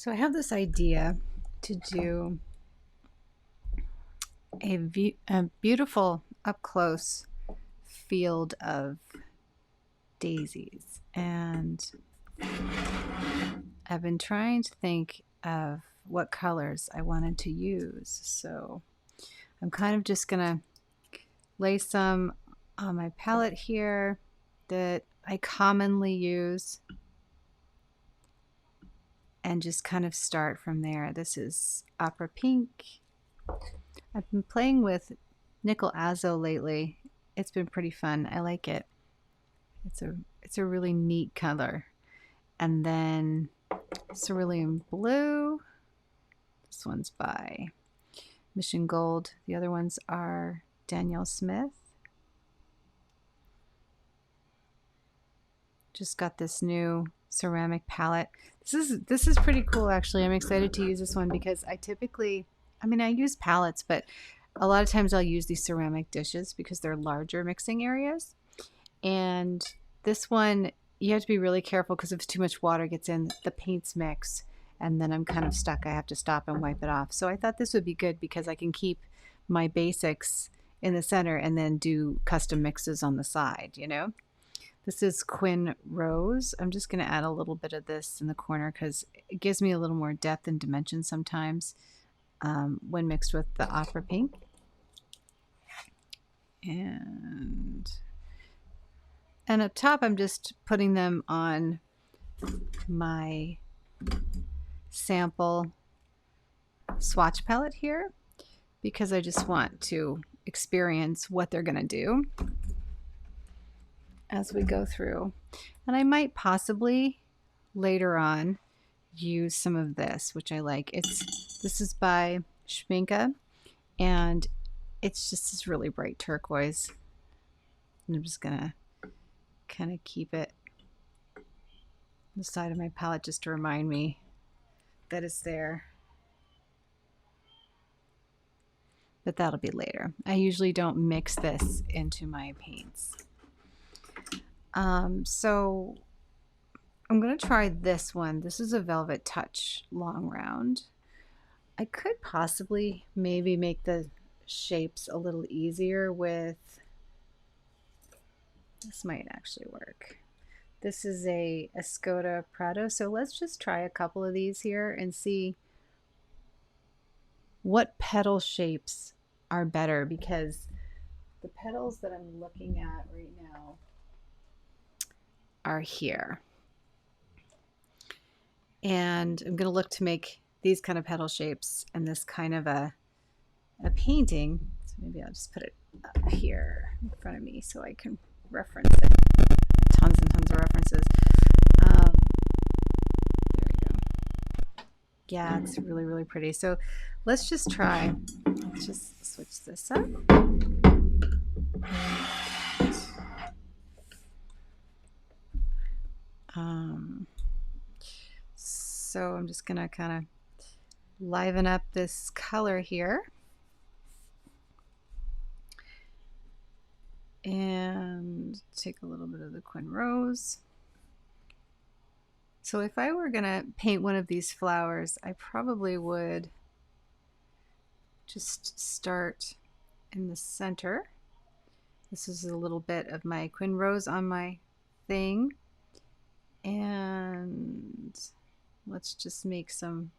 So I have this idea to do a beautiful up close field of daisies, and I've been trying to think of what colors I wanted to use. So I'm kind of just gonna lay some on my palette here that I commonly use and just kind of start from there. This is Opera Pink. I've been playing with Nickel Azo lately. It's been pretty fun. I like it. It's a really neat color. And then Cerulean Blue. This one's by Mission Gold. The other ones are Danielle Smith. Just got this new ceramic palette. This is pretty cool actually. I'm excited to use this one because I use palettes, but a lot of times I'll use these ceramic dishes because they're larger mixing areas. And this one, you have to be really careful because if too much water gets in, the paints mix, and then I'm kind of stuck. I have to stop and wipe it off. So I thought this would be good because I can keep my basics in the center and then do custom mixes on the side, you know? This is Quin Rose. I'm just going to add a little bit of this in the corner because it gives me a little more depth and dimension sometimes when mixed with the Opera Pink. And up top, I'm just putting them on my sample swatch palette here because I just want to experience what they're going to do as we go through. And I might possibly later on use some of this, which I like. This is by Schminke, and it's just this really bright turquoise. And I'm just gonna kind of keep it on the side of my palette just to remind me that it's there. But that'll be later. I usually don't mix this into my paints. So I'm going to try this one. This is a Velvet Touch Long Round. I could possibly maybe make the shapes a little easier with, this might actually work. This is a Escoda Prado. So let's just try a couple of these here and see what petal shapes are better, because the petals that I'm looking at right now are here. And I'm going to look to make these kind of petal shapes and this kind of a painting. So maybe I'll just put it up here in front of me so I can reference it. Tons and tons of references. There we go. Yeah, it's really, really pretty. So let's just try. Let's just switch this up. So I'm just gonna kind of liven up this color here. And take a little bit of the Quin Rose. So if I were gonna paint one of these flowers, I probably would just start in the center. This is a little bit of my Quin Rose on my thing. And let's just make some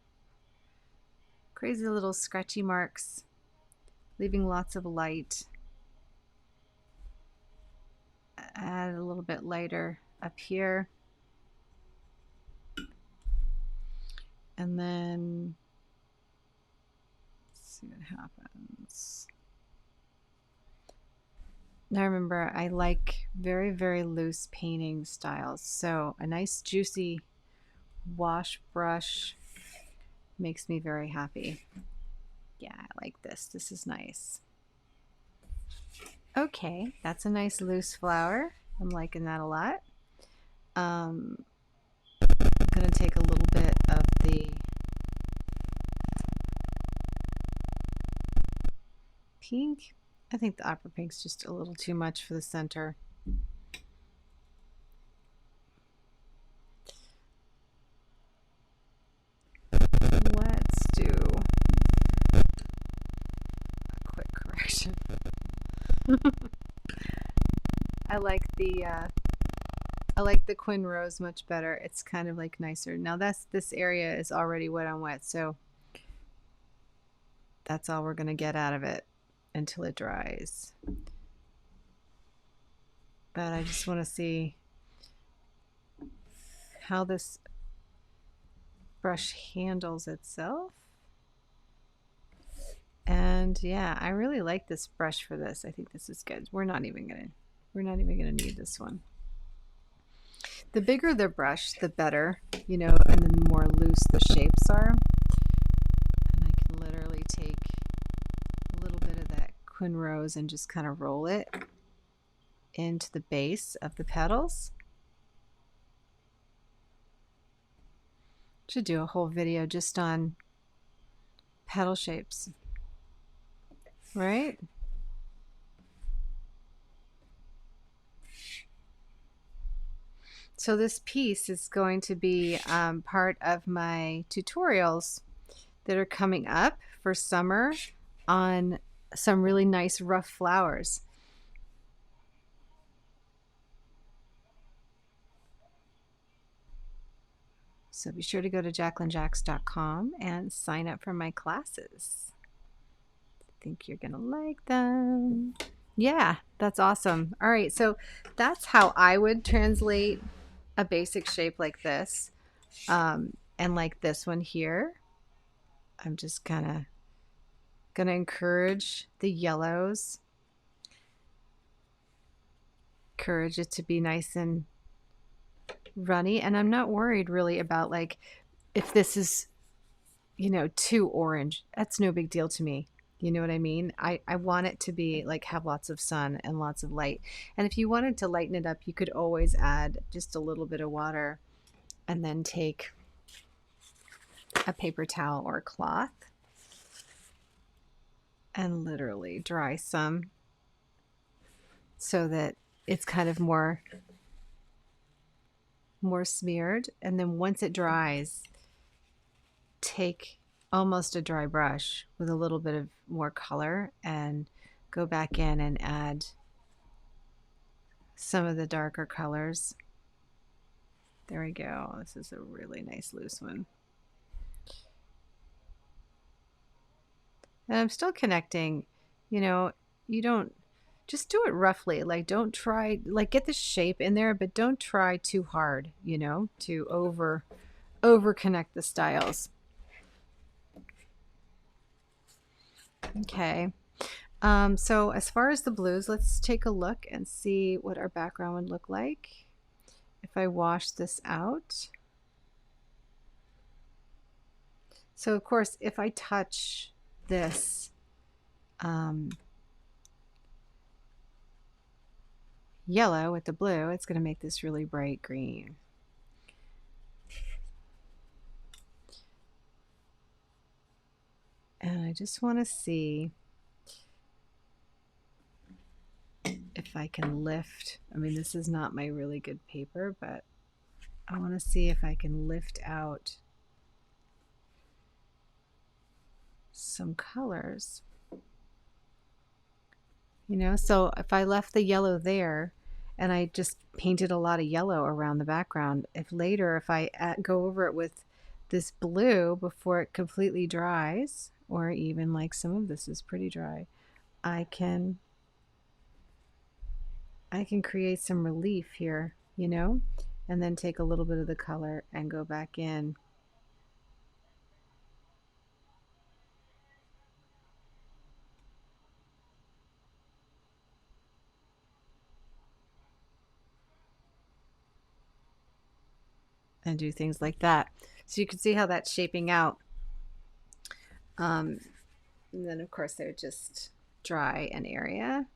crazy little scratchy marks, leaving lots of light. Add a little bit lighter up here. And then let's see what happens. Now remember, I like very, very loose painting styles. So a nice juicy wash brush makes me very happy. Yeah, I like this. This is nice. Okay, that's a nice loose flower. I'm liking that a lot. I'm going to take a little bit of the pink. I think the Opera Pink's just a little too much for the center. I like the I like the Quinn Rose much better. It's kind of like nicer. Now this area is already wet on wet, so that's all we're gonna get out of it until it dries. But I just want to see how this brush handles itself. And yeah, I really like this brush for this. I think this is good. We're not even gonna need this one. The bigger the brush, the better, you know, and the more loose the shapes are. And I can literally take a little bit of that Quinn Rose and just kind of roll it into the base of the petals. Should do a whole video just on petal shapes, right? So this piece is going to be part of my tutorials that are coming up for summer on some really nice rough flowers. So be sure to go to JacquelineJacks.com and sign up for my classes. I think you're gonna like them. Yeah, that's awesome. All right, so that's how I would translate a basic shape like this. And like this one here, I'm just kind of gonna encourage the yellows. Encourage it to be nice and runny, and I'm not worried really about like if this is, you know, too orange. That's no big deal to me. You know what I mean? I want it to be like have lots of sun and lots of light. And if you wanted to lighten it up, you could always add just a little bit of water and then take a paper towel or a cloth and literally dry some so that it's kind of more smeared. And then once it dries, take almost a dry brush with a little bit of more color and go back in and add some of the darker colors. There we go. This is a really nice loose one. And I'm still connecting, you know, you don't just do it roughly. Like don't try, like get the shape in there, but don't try too hard, you know, to over connect the styles. Okay. So as far as the blues, let's take a look and see what our background would look like if I wash this out. So of course, if I touch this yellow with the blue, it's going to make this really bright green. And I just want to see if I can lift. I mean, this is not my really good paper, but I want to see if I can lift out some colors. You know, so if I left the yellow there and I just painted a lot of yellow around the background, if later if I go over it with this blue before it completely dries, or even like some of this is pretty dry, I can create some relief here, you know, and then take a little bit of the color and go back in. And do things like that. So you can see how that's shaping out. And then of course they're just dry an area.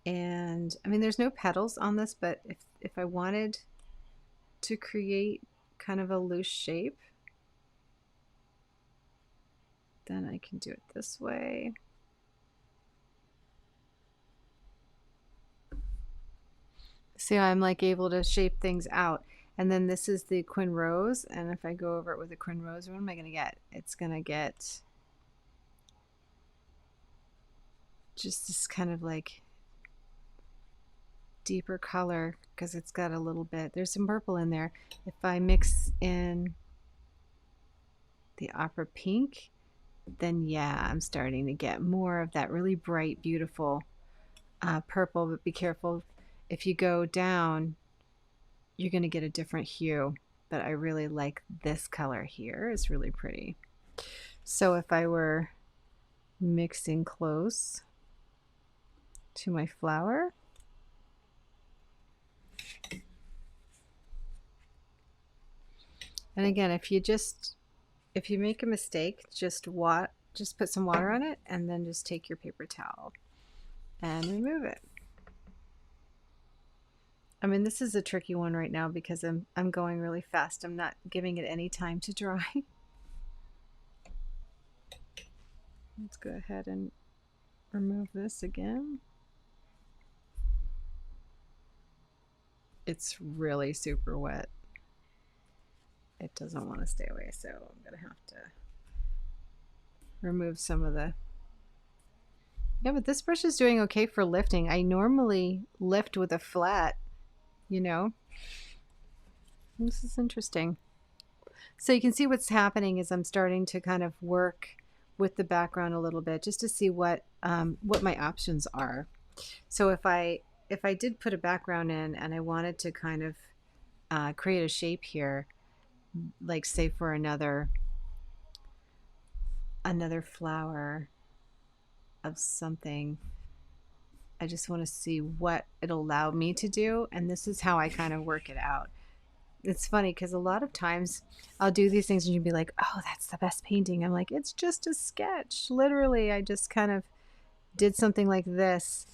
And I mean, there's no petals on this, but if I wanted to create kind of a loose shape, then I can do it this way. See how I'm like able to shape things out. And then this is the Quinn Rose, and if I go over it with a Quinn Rose, what am I going to get? It's going to get just this kind of like deeper color because it's got a little bit, there's some purple in there. If I mix in the opera pink, then yeah, I'm starting to get more of that really bright, beautiful purple. But be careful, if you go down, you're going to get a different hue. But I really like this color here. It's really pretty. So if I were mixing close to my flower, and again, if you make a mistake, just put some water on it and then just take your paper towel and remove it. I mean, this is a tricky one right now because I'm going really fast. I'm not giving it any time to dry. Let's go ahead and remove this again. It's really super wet. It doesn't want to stay away, so I'm gonna have to remove some of the... Yeah, but this brush is doing okay for lifting. I normally lift with a flat, you know. This is interesting. So you can see what's happening is I'm starting to kind of work with the background a little bit just to see what my options are. So if I did put a background in and I wanted to kind of create a shape here, like say for another flower of something, I just want to see what it'll allow me to do, and this is how I kind of work it out. It's funny because a lot of times I'll do these things and you'd be like, oh, that's the best painting. I'm like, it's just a sketch. Literally, I just kind of did something like this.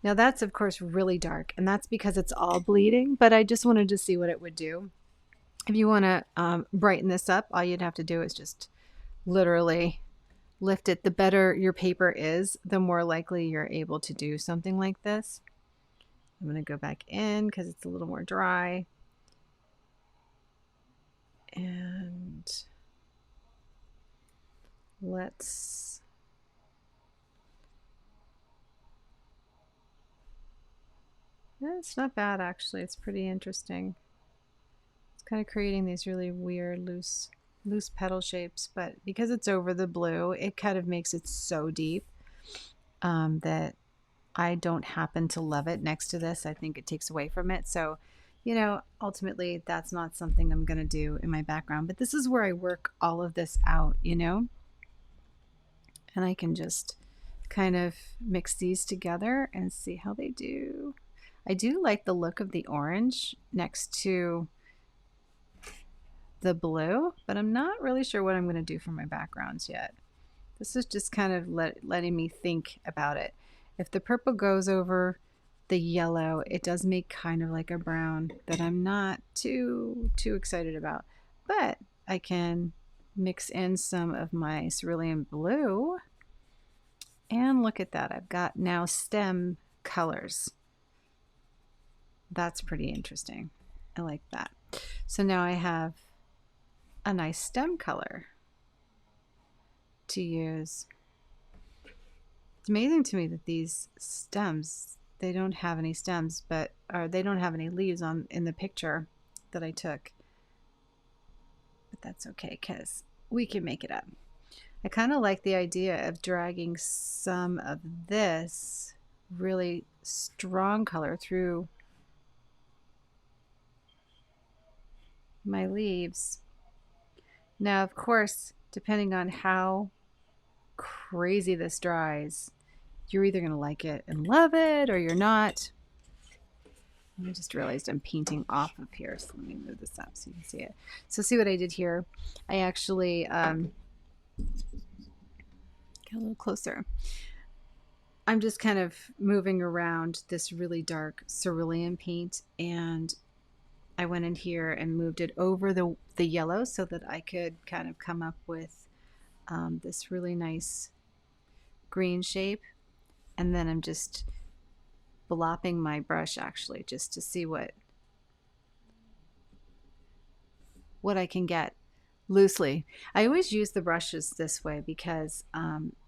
Now that's of course really dark, and that's because it's all bleeding, but I just wanted to see what it would do. If you want to brighten this up, all you'd have to do is just literally lift it. The better your paper is, the more likely you're able to do something like this. I'm going to go back in because it's a little more dry. And let's... Yeah, it's not bad actually. It's pretty interesting. It's kind of creating these really weird loose petal shapes, but because it's over the blue, it kind of makes it so deep that I don't happen to love it next to this. I think it takes away from it. So, you know, ultimately that's not something I'm going to do in my background, but this is where I work all of this out, you know, and I can just kind of mix these together and see how they do. I do like the look of the orange next to the blue, but I'm not really sure what I'm going to do for my backgrounds yet. This is just kind of letting me think about it. If the purple goes over the yellow, it does make kind of like a brown that I'm not too excited about, but I can mix in some of my cerulean blue, and look at that. I've got now stem colors. That's pretty interesting. I like that. So now I have a nice stem color to use. It's amazing to me that these stems, they don't have any stems, or they don't have any leaves in the picture that I took. But that's okay because we can make it up. I kind of like the idea of dragging some of this really strong color through my leaves. Now, of course, depending on how crazy this dries, you're either going to like it and love it or you're not. I just realized I'm painting off of here, so let me move this up so you can see it. So see what I did here? I actually get a little closer. I'm just kind of moving around this really dark cerulean paint, and I went in here and moved it over the yellow so that I could kind of come up with this really nice green shape. And then I'm just blopping my brush actually just to see what I can get loosely. I always use the brushes this way because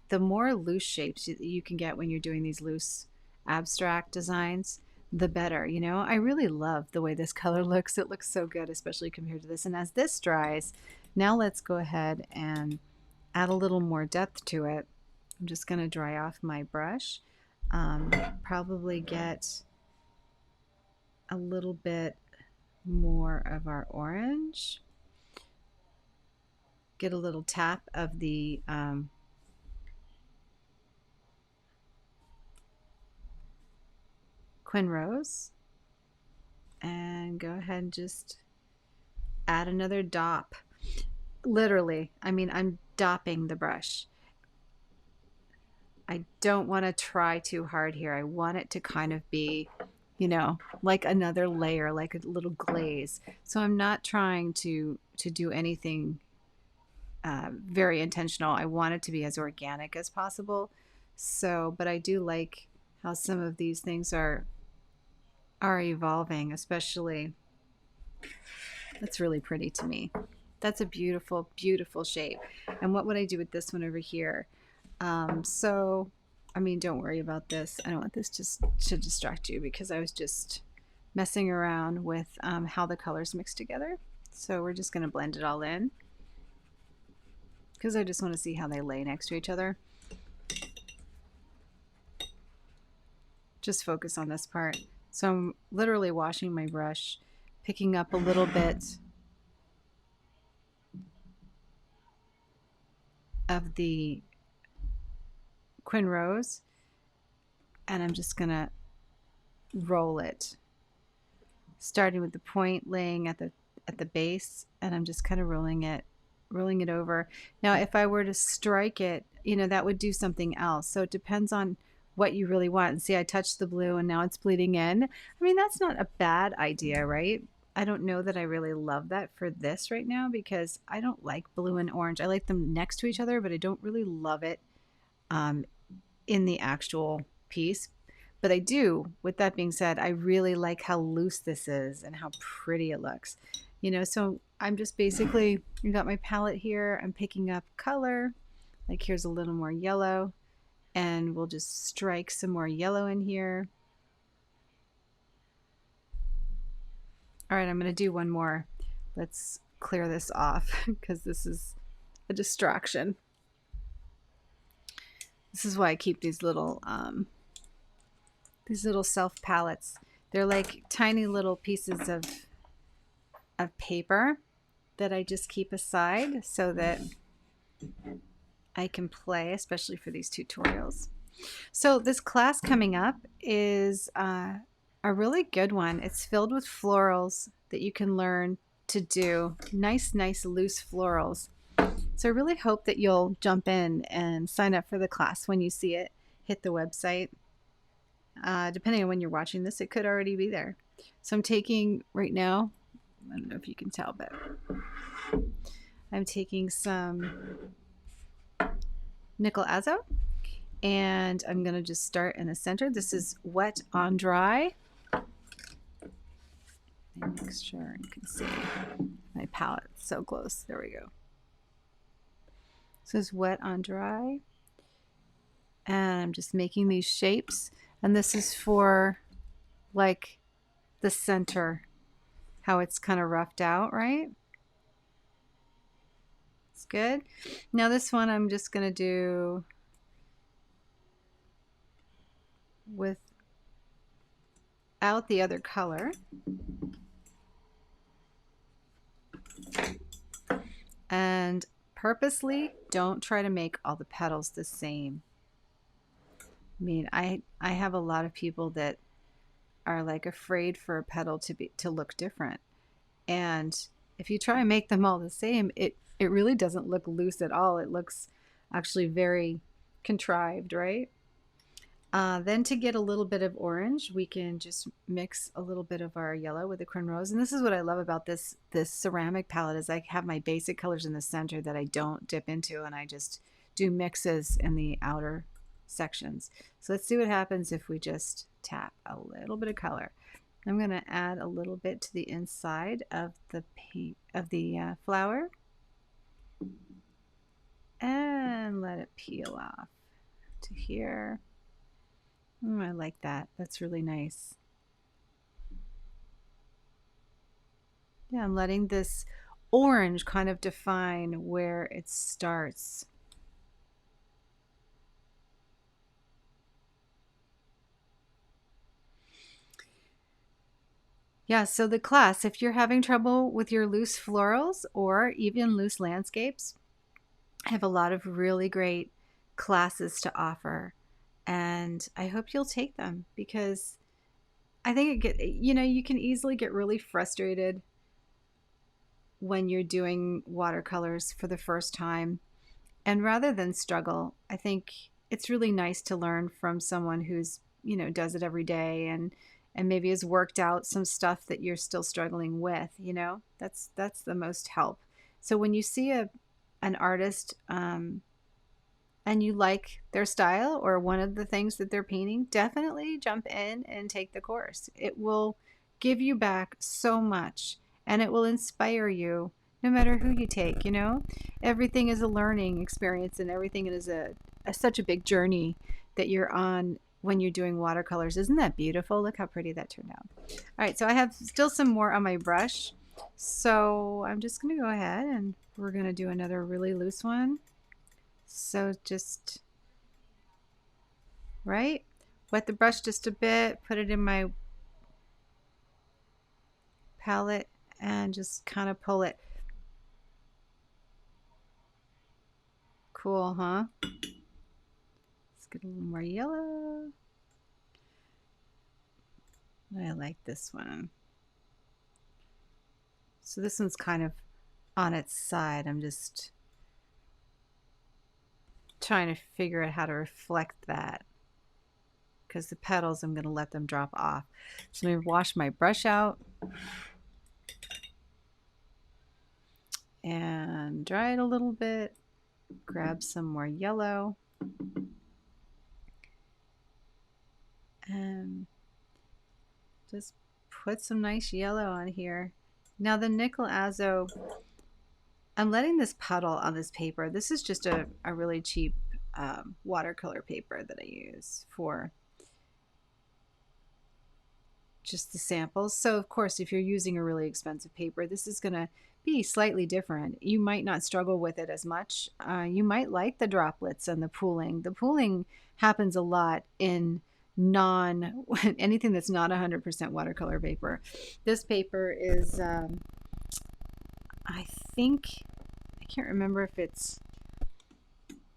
the more loose shapes you can get when you're doing these loose abstract designs, the better. You know, I really love the way this color looks. It looks so good, especially compared to this. And as this dries, now let's go ahead and add a little more depth to it. I'm just going to dry off my brush. Probably get a little bit more of our orange. Get a little tap of the Quin Rose, and go ahead and just add another dop. Literally, I mean, I'm dopping the brush. I don't want to try too hard here. I want it to kind of be, you know, like another layer, like a little glaze. So I'm not trying to do anything very intentional. I want it to be as organic as possible. So, but I do like how some of these things are evolving, especially that's really pretty to me. That's a beautiful, beautiful shape. And what would I do with this one over here? So, I mean, don't worry about this. I don't want this just to distract you because I was just messing around with how the colors mix together. So we're just going to blend it all in because I just want to see how they lay next to each other. Just focus on this part. So I'm literally washing my brush, picking up a little bit of the Quin Rose, and I'm just gonna roll it, starting with the point laying at the base, and I'm just kind of rolling it over. Now if I were to strike it, you know, that would do something else. So it depends on what you really want. And see, I touched the blue and now it's bleeding in. I mean, that's not a bad idea, right? I don't know that I really love that for this right now because I don't like blue and orange. I like them next to each other, but I don't really love it in the actual piece. But I do, with that being said, I really like how loose this is and how pretty it looks. You know, so I'm just basically, I got my palette here, I'm picking up color. Like here's a little more yellow, and we'll just strike some more yellow in here. All right, I'm going to do one more. Let's clear this off because this is a distraction. This is why I keep these little self palettes. They're like tiny little pieces of paper that I just keep aside so that I can play, especially for these tutorials. So this class coming up is a really good one. It's filled with florals that you can learn to do. Nice loose florals. So I really hope that you'll jump in and sign up for the class when you see it. Hit the website. Depending on when you're watching this, it could already be there. So I'm taking right now, I don't know if you can tell, but I'm taking some nickel azo, and I'm going to just start in the center. This is wet on dry. Make sure you can see my palette. It's so close. There we go. This is wet on dry. And I'm just making these shapes. And this is for like the center, how it's kind of roughed out, right? It's good. Now this one I'm just going to do without the other color. And purposely don't try to make all the petals the same. I mean, I have a lot of people that are like afraid for a petal to look different. And if you try and make them all the same, it really doesn't look loose at all. It looks actually very contrived, right? Then to get a little bit of orange, we can just mix a little bit of our yellow with the Quin Rose. And this is what I love about this ceramic palette is I have my basic colors in the center that I don't dip into, and I just do mixes in the outer sections. So let's see what happens if we just tap a little bit of color. I'm going to add a little bit to the inside of the flower and let it peel off to here. I like that. That's really nice. Yeah, I'm letting this orange kind of define where it starts. Yeah, so the class, if you're having trouble with your loose florals or even loose landscapes, I have a lot of really great classes to offer. And I hope you'll take them because I think you can easily get really frustrated when you're doing watercolors for the first time. And rather than struggle, I think it's really nice to learn from someone who's, does it every day and maybe has worked out some stuff that you're still struggling with. That's the most help. So when you see an artist and you like their style or one of the things that they're painting, definitely jump in and take the course. It will give you back so much and it will inspire you no matter who you take. Everything is a learning experience and everything is such a big journey that you're on when you're doing watercolors. Isn't that beautiful? Look how pretty that turned out. All right, so I have still some more on my brush. So I'm just going to go ahead and we're going to do another really loose one. So just, right? Wet the brush just a bit, put it in my palette, and just kind of pull it. Cool, huh? Let's get a little more yellow. I like this one. So this one's kind of on its side. I'm just trying to figure out how to reflect that because the petals, I'm going to let them drop off. So I'm going to wash my brush out and dry it a little bit. Grab some more yellow and just put some nice yellow on here. Now the nickel azo, I'm letting this puddle on this paper. This is just a really cheap watercolor paper that I use for just the samples. So of course, if you're using a really expensive paper, this is going to be slightly different. You might not struggle with it as much. You might like the droplets and the pooling. The pooling happens a lot in anything that's not 100% watercolor paper. This paper is I can't remember if it's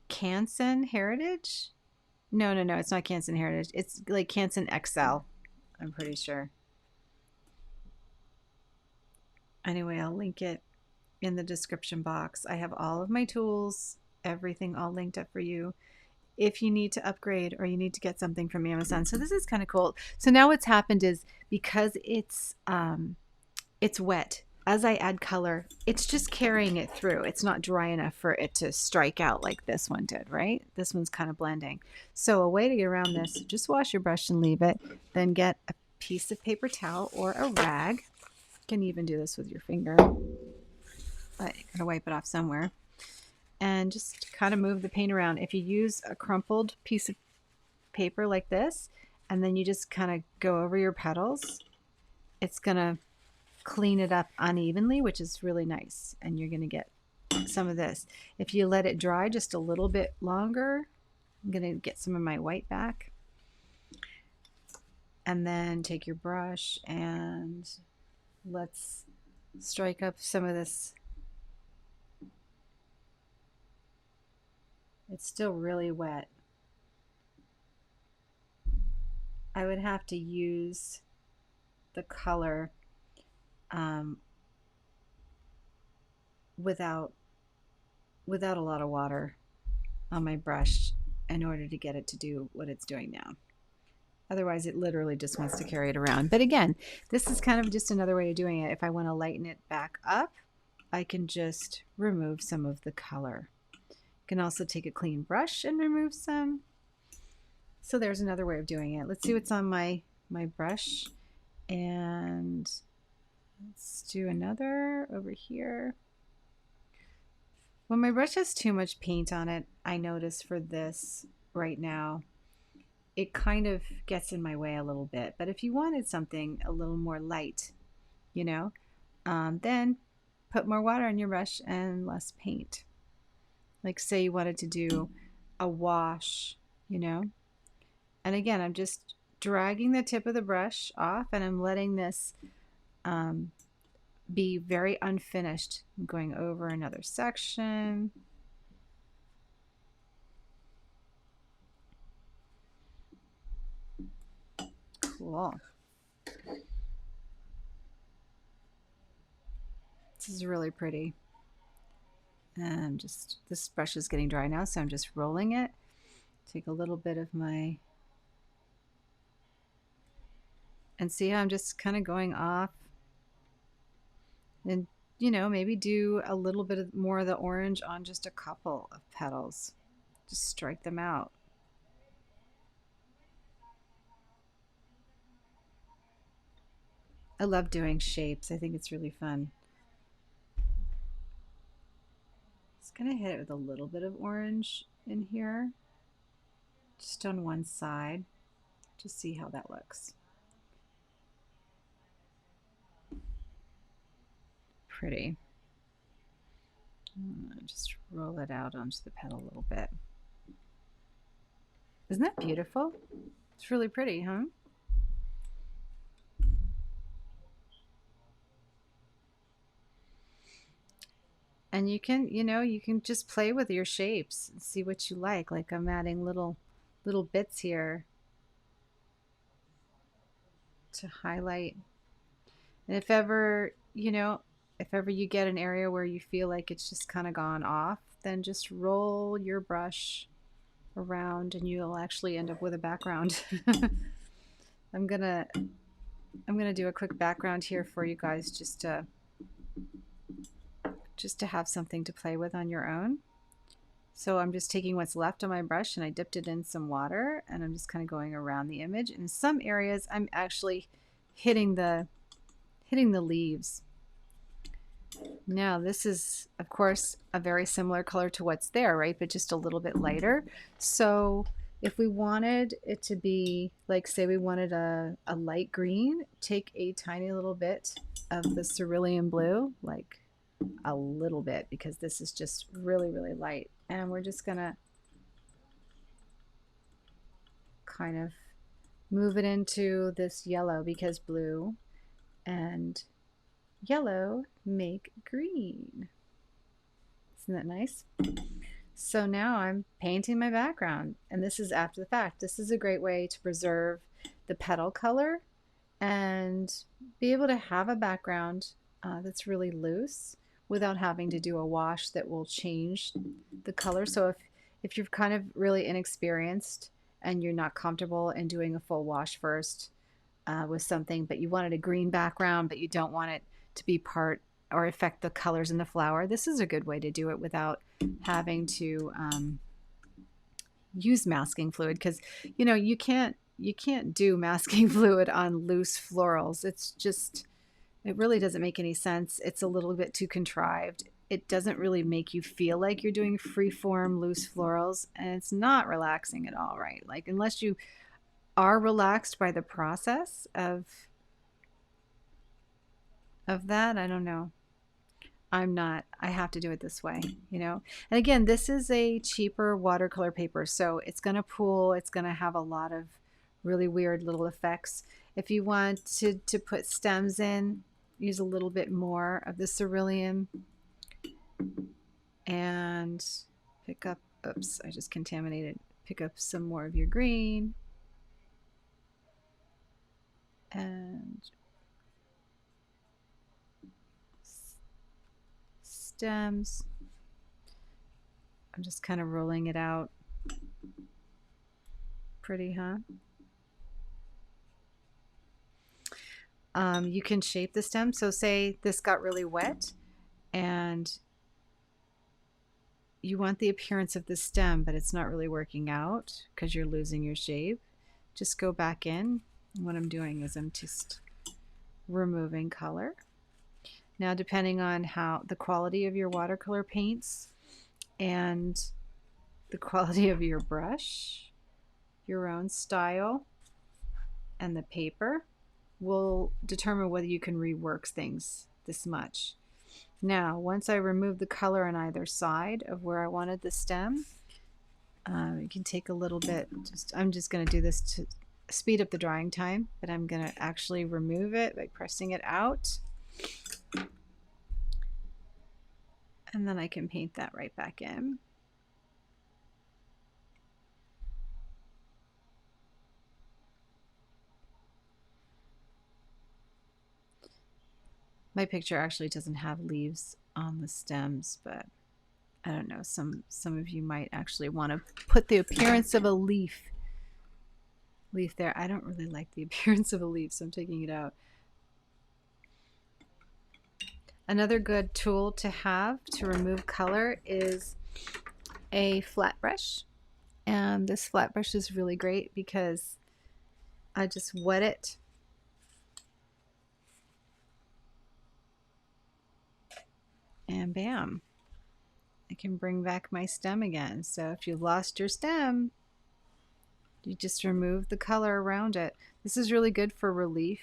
Canson Heritage. No, it's not Canson Heritage. It's like Canson XL, I'm pretty sure. Anyway, I'll link it in the description box. I have all of my tools, everything all linked up for you if you need to upgrade or you need to get something from Amazon. So this is kind of cool. So now what's happened is because it's wet, as I add color, it's just carrying it through. It's not dry enough for it to strike out like this one did, right? This one's kind of blending. So a way to get around this, just wash your brush and leave it. Then get a piece of paper towel or a rag. You can even do this with your finger, but you gotta wipe it off somewhere. And just kind of move the paint around. If you use a crumpled piece of paper like this, and then you just kind of go over your petals, it's gonna clean it up unevenly, which is really nice, and you're going to get some of this. If you let it dry just a little bit longer, I'm going to get some of my white back, and then take your brush and let's strike up some of this. It's still really wet. I would have to use the color without a lot of water on my brush in order to get it to do what it's doing now. Otherwise, it literally just wants to carry it around. But again, this is kind of just another way of doing it. If I want to lighten it back up, I can just remove some of the color. You can also take a clean brush and remove some. So there's another way of doing it. Let's see what's on my brush. And let's do another over here. When my brush has too much paint on it, I notice for this right now, it kind of gets in my way a little bit. But if you wanted something a little more light, then put more water on your brush and less paint. Like say you wanted to do a wash, you know. And again, I'm just dragging the tip of the brush off and I'm letting this be very unfinished. I'm going over another section. Cool. This is really pretty. And just, this brush is getting dry now, so I'm just rolling it. Take a little bit of my, and see how I'm just kind of going off. And, you know, maybe do a little bit more of the orange on just a couple of petals. Just strike them out. I love doing shapes. I think it's really fun. Just gonna hit it with a little bit of orange in here, just on one side, to see how that looks. Pretty. Just roll it out onto the petal a little bit. Isn't that beautiful? It's really pretty, huh? And you can, you know, you can just play with your shapes and see what you like. Like I'm adding little bits here to highlight. And if ever, you know, if ever you get an area where you feel like it's just kind of gone off, then just roll your brush around and you'll actually end up with a background. I'm gonna do a quick background here for you guys, just to have something to play with on your own. So I'm just taking what's left on my brush and I dipped it in some water and I'm just kind of going around the image. In some areas I'm actually hitting the leaves. Now this is of course a very similar color to what's there, right? But just a little bit lighter. So if we wanted it to be, like say we wanted a light green, take a tiny little bit of the cerulean blue, like a little bit, because this is just really, really light. And we're just gonna kind of move it into this yellow, because blue and yellow make green. Isn't that nice? So now I'm painting my background, and this is after the fact. This is a great way to preserve the petal color and be able to have a background that's really loose without having to do a wash that will change the color. So if you're kind of really inexperienced and you're not comfortable in doing a full wash first with something, but you wanted a green background, but you don't want it to be part or affect the colors in the flower, this is a good way to do it without having to use masking fluid, because you know you can't do masking fluid on loose florals. It's just, it really doesn't make any sense. It's a little bit too contrived. It doesn't really make you feel like you're doing free-form loose florals, and it's not relaxing at all, right? Like unless you are relaxed by the process of that, I don't know. I'm not. I have to do it this way, you know. And again, this is a cheaper watercolor paper, so it's going to pool. It's going to have a lot of really weird little effects. If you want to put stems in, use a little bit more of the cerulean and pick up, oops, I just contaminated. Pick up some more of your green and stems. I'm just kind of rolling it out. Pretty, huh? You can shape the stem. So say this got really wet and you want the appearance of the stem, but it's not really working out because you're losing your shape. Just go back in. And what I'm doing is I'm just removing color. Now, depending on how the quality of your watercolor paints and the quality of your brush, your own style, and the paper will determine whether you can rework things this much. Now, once I remove the color on either side of where I wanted the stem, you can take a little bit, I'm just going to do this to speed up the drying time, but I'm going to actually remove it by pressing it out. And then I can paint that right back in. My picture actually doesn't have leaves on the stems, but I don't know, some of you might actually want to put the appearance of a leaf there. I don't really like the appearance of a leaf, so I'm taking it out. Another good tool to have to remove color is a flat brush. And this flat brush is really great because I just wet it and bam, I can bring back my stem again. So if you've lost your stem, you just remove the color around it. This is really good for relief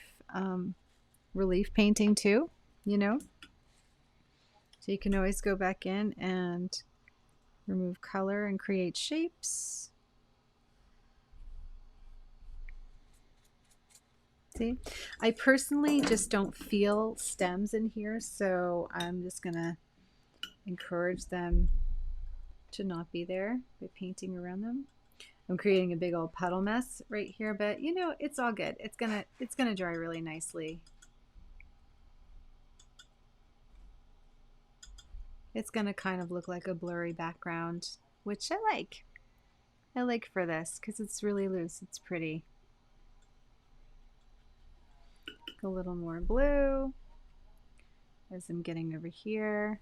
painting too, you know. So you can always go back in and remove color and create shapes. See, I personally just don't feel stems in here, so I'm just gonna encourage them to not be there by painting around them. I'm creating a big old puddle mess right here, but you know, it's all good. It's gonna dry really nicely. It's gonna kind of look like a blurry background, which I like. I like for this because it's really loose. It's pretty. A little more blue as I'm getting over here.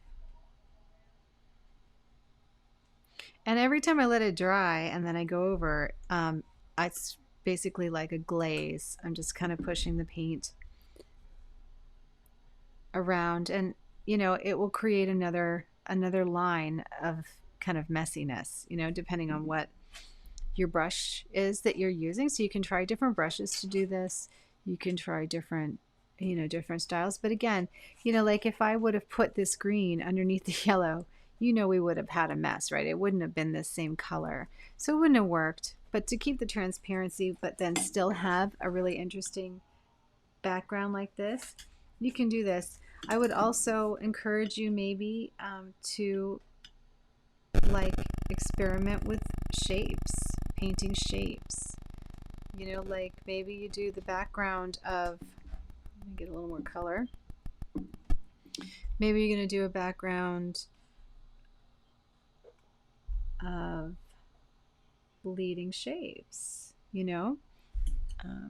And every time I let it dry and then I go over, it's basically like a glaze. I'm just kind of pushing the paint around, and you know, it will create another line of kind of messiness, you know, depending on what your brush is that you're using. So you can try different brushes to do this. You can try different, you know, different styles. But again, you know, like if I would have put this green underneath the yellow, you know, we would have had a mess, right? It wouldn't have been the same color. So it wouldn't have worked. But to keep the transparency, but then still have a really interesting background like this, you can do this. I would also encourage you maybe to like experiment with shapes, painting shapes. You know, like maybe you do the background of, let me get a little more color. Maybe you're going to do a background of bleeding shapes, you know,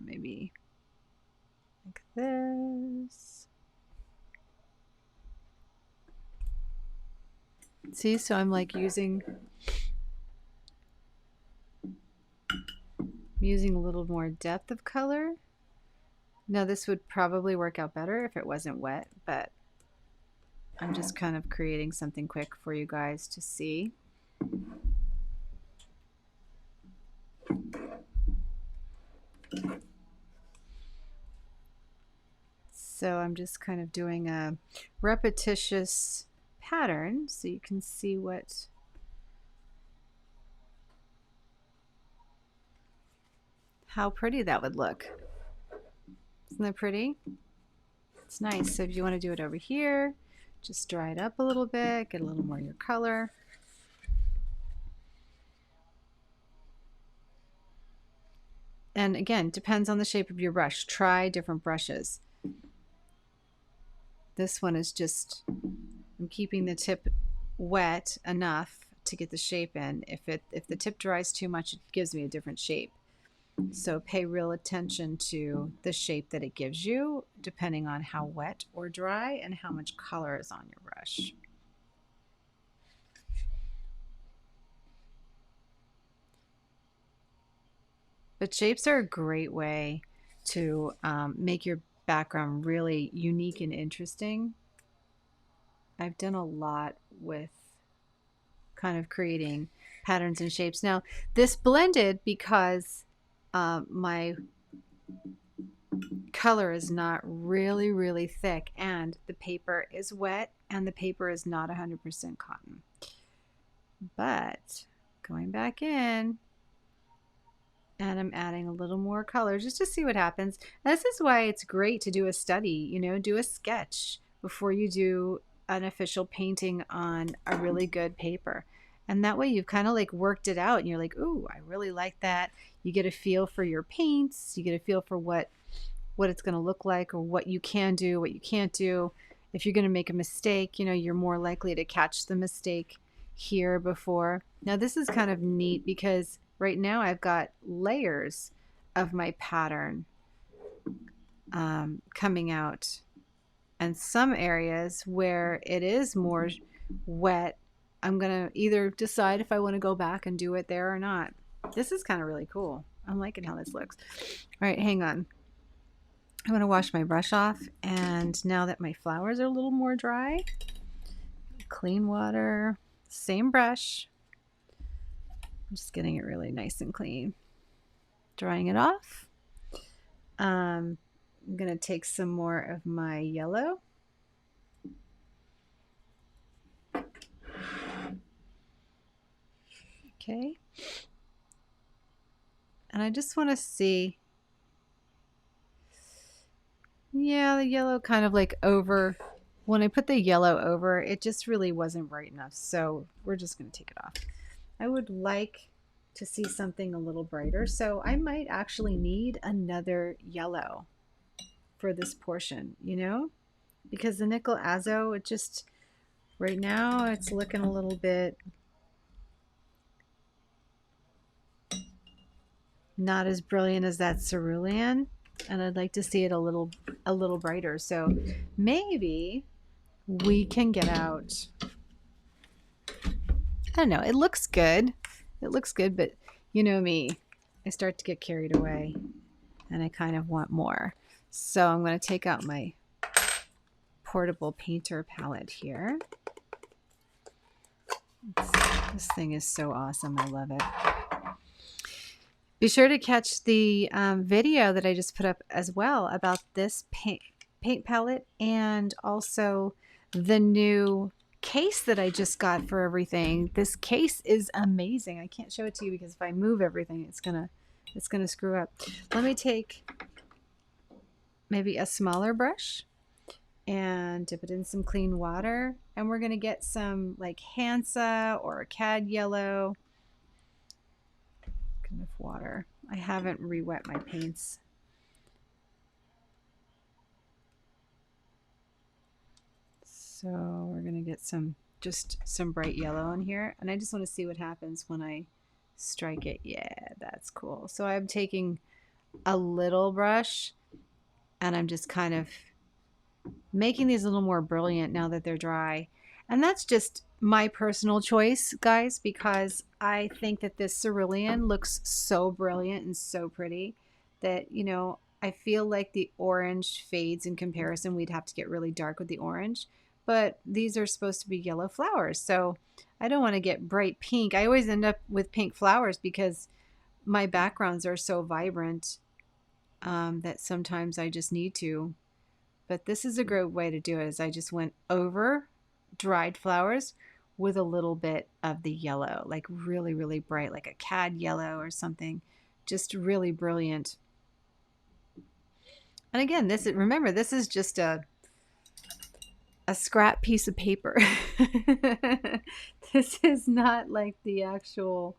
maybe like this. See, so I'm like using a little more depth of color. Now this would probably work out better if it wasn't wet, but I'm just kind of creating something quick for you guys to see. So I'm just kind of doing a repetitious pattern so you can see how pretty that would look. Isn't that pretty? It's nice. So if you want to do it over here, just dry it up a little bit, get a little more of your color. And again, depends on the shape of your brush. Try different brushes. This one is just, I'm keeping the tip wet enough to get the shape in. If the tip dries too much, it gives me a different shape. So pay real attention to the shape that it gives you, depending on how wet or dry and how much color is on your brush. But shapes are a great way to make your background really unique and interesting. I've done a lot with kind of creating patterns and shapes. Now, this blended because my color is not really, really thick, and the paper is wet, and the paper is not 100% cotton. But going back in, and I'm adding a little more color just to see what happens. This is why it's great to do a study, you know, do a sketch before you do an official painting on a really good paper. And that way you've kind of like worked it out and you're like, ooh, I really like that. You get a feel for your paints. You get a feel for what it's going to look like, or what you can do, what you can't do. If you're going to make a mistake, you know, you're more likely to catch the mistake here before. Now this is kind of neat because right now I've got layers of my pattern coming out, and some areas where it is more wet, I'm gonna either decide if I want to go back and do it there or not. This is kind of really cool. I'm liking how this looks. All right, hang on. I'm going to wash my brush off, and now that my flowers are a little more dry, clean water, same brush. I'm just getting it really nice and clean. Drying it off. I'm going to take some more of my yellow. Okay. And I just want to see, yeah, the yellow kind of like over, when I put the yellow over, it just really wasn't bright enough. So we're just going to take it off. I would like to see something a little brighter. So I might actually need another yellow for this portion, you know, because the nickel azo, it just, right now it's looking a little bit not as brilliant as that cerulean, and I'd like to see it a little brighter. So maybe we can get out, I don't know, it looks good. It looks good, but you know me, I start to get carried away and I kind of want more. So I'm going to take out my portable painter palette here. This thing is so awesome. I love it. Be sure to catch the video that I just put up as well about this paint palette, and also the new case that I just got for everything. This case is amazing. I can't show it to you because if I move everything, it's gonna screw up. Let me take maybe a smaller brush and dip it in some clean water, and we're gonna get some like Hansa or a cad yellow kind of water. I haven't re-wet my paints. So we're gonna get just some bright yellow in here, and I just want to see what happens when I strike it. Yeah, that's cool. So I'm taking a little brush and I'm just kind of making these a little more brilliant now that they're dry. And that's just my personal choice, guys, because I think that this cerulean looks so brilliant and so pretty that, you know, I feel like the orange fades in comparison. We'd have to get really dark with the orange, but these are supposed to be yellow flowers. So I don't want to get bright pink. I always end up with pink flowers because my backgrounds are so vibrant that sometimes I just need to. But this is a great way to do it, is I just went over dried flowers with a little bit of the yellow, like really, really bright, like a cad yellow or something, just really brilliant. And again, remember, this is just a scrap piece of paper. This is not like the actual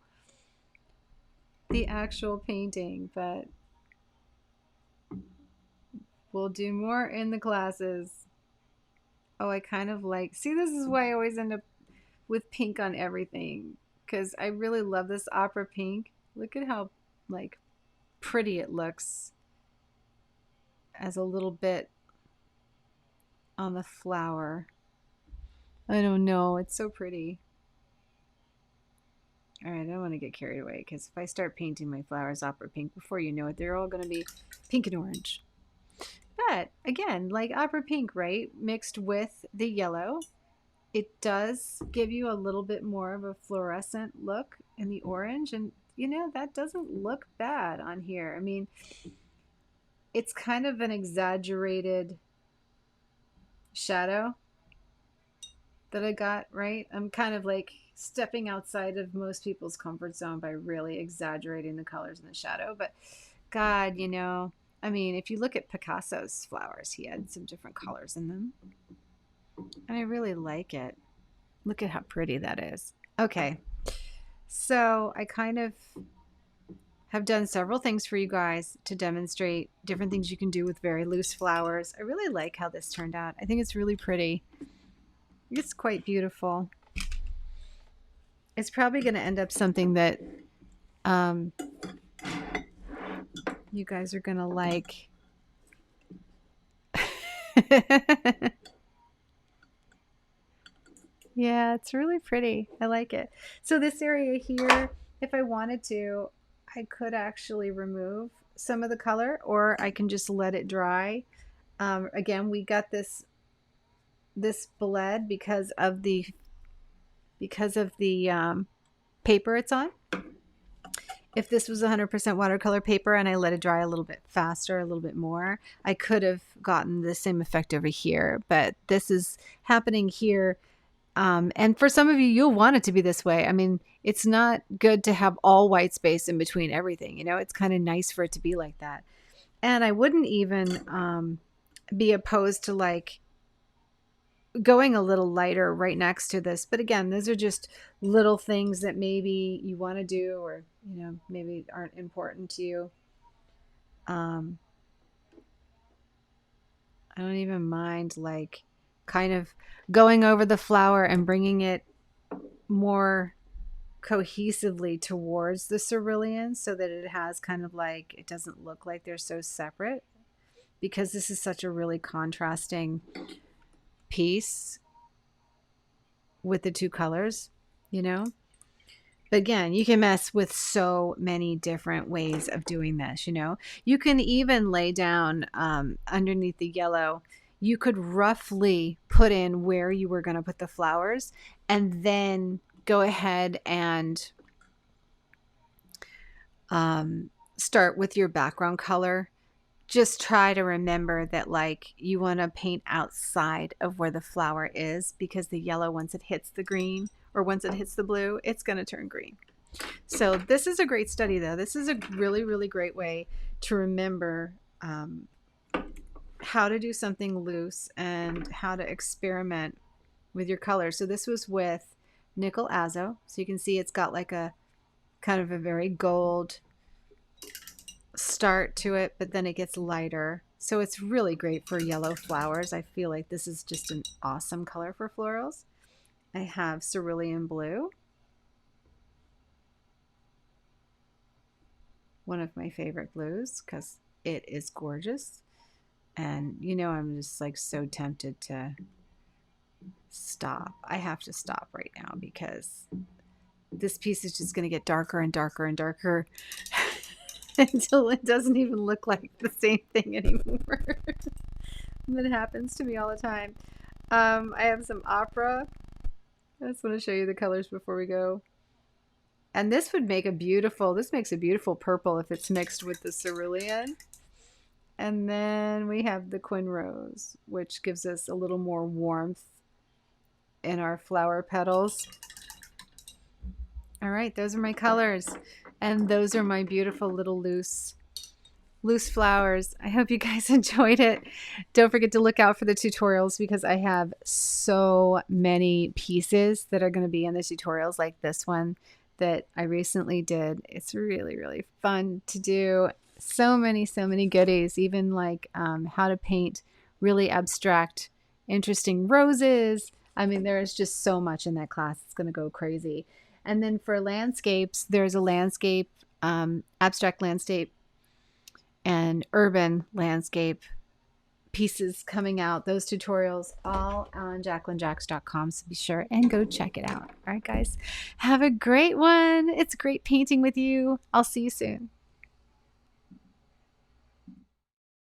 painting, but we'll do more in the classes. Oh, I kind of like, see, this is why I always end up with pink on everything, because I really love this opera pink. Look at how like pretty it looks as a little bit on the flower. I don't know, it's so pretty. All right, I don't want to get carried away, because if I start painting my flowers opera pink, before you know it, they're all going to be pink and orange. But again, like opera pink, right, mixed with the yellow, it does give you a little bit more of a fluorescent look in the orange. And you know, that doesn't look bad on here. I mean, it's kind of an exaggerated shadow that I got, right? I'm kind of like stepping outside of most people's comfort zone by really exaggerating the colors in the shadow. But God, I mean, if you look at Picasso's flowers, he had some different colors in them. And I really like it. Look at how pretty that is. Okay. So I kind of have done several things for you guys to demonstrate different things you can do with very loose flowers. I really like how this turned out. I think it's really pretty. It's quite beautiful. It's probably going to end up something that you guys are going to like. Yeah, it's really pretty. I like it. So this area here, if I wanted to, I could actually remove some of the color, or I can just let it dry. Again, we got this bled because of the paper it's on. If this was 100% watercolor paper and I let it dry a little bit faster, a little bit more, I could have gotten the same effect over here. But this is happening here. And for some of you, you'll want it to be this way. I mean, it's not good to have all white space in between everything. It's kind of nice for it to be like that. And I wouldn't even be opposed to like going a little lighter right next to this. But again, those are just little things that maybe you want to do, or, maybe aren't important to you. I don't even mind like kind of going over the flower and bringing it more cohesively towards the cerulean so that it has kind of like, it doesn't look like they're so separate, because this is such a really contrasting piece with the two colors, But again, you can mess with so many different ways of doing this, You can even lay down underneath the yellow. You could roughly put in where you were going to put the flowers, and then go ahead and start with your background color. Just try to remember that like you want to paint outside of where the flower is, because the yellow, once it hits the green or once it hits the blue, it's going to turn green. So this is a great study though. This is a really, really great way to remember how to do something loose and how to experiment with your colors. So this was with nickel azo. So you can see it's got like a kind of a very gold start to it, but then it gets lighter. So it's really great for yellow flowers. I feel like this is just an awesome color for florals. I have cerulean blue, one of my favorite blues, because it is gorgeous. And I'm just like so tempted to stop. I have to stop right now because this piece is just going to get darker and darker and darker until it doesn't even look like the same thing anymore. That happens to me all the time. I have some opera. I just want to show you the colors before we go. And this makes a beautiful purple if it's mixed with the cerulean. And then we have the Quin Rose, which gives us a little more warmth in our flower petals. All right, those are my colors. And those are my beautiful little loose flowers. I hope you guys enjoyed it. Don't forget to look out for the tutorials, because I have so many pieces that are going to be in the tutorials, like this one that I recently did. It's really, really fun to do. So many goodies, even like how to paint really abstract, interesting roses. I mean, there is just so much in that class. It's going to go crazy. And then for landscapes, there's a landscape, abstract landscape and urban landscape pieces coming out. Those tutorials all on JacquelineJacks.com. So be sure and go check it out. All right, guys, have a great one. It's great painting with you. I'll see you soon.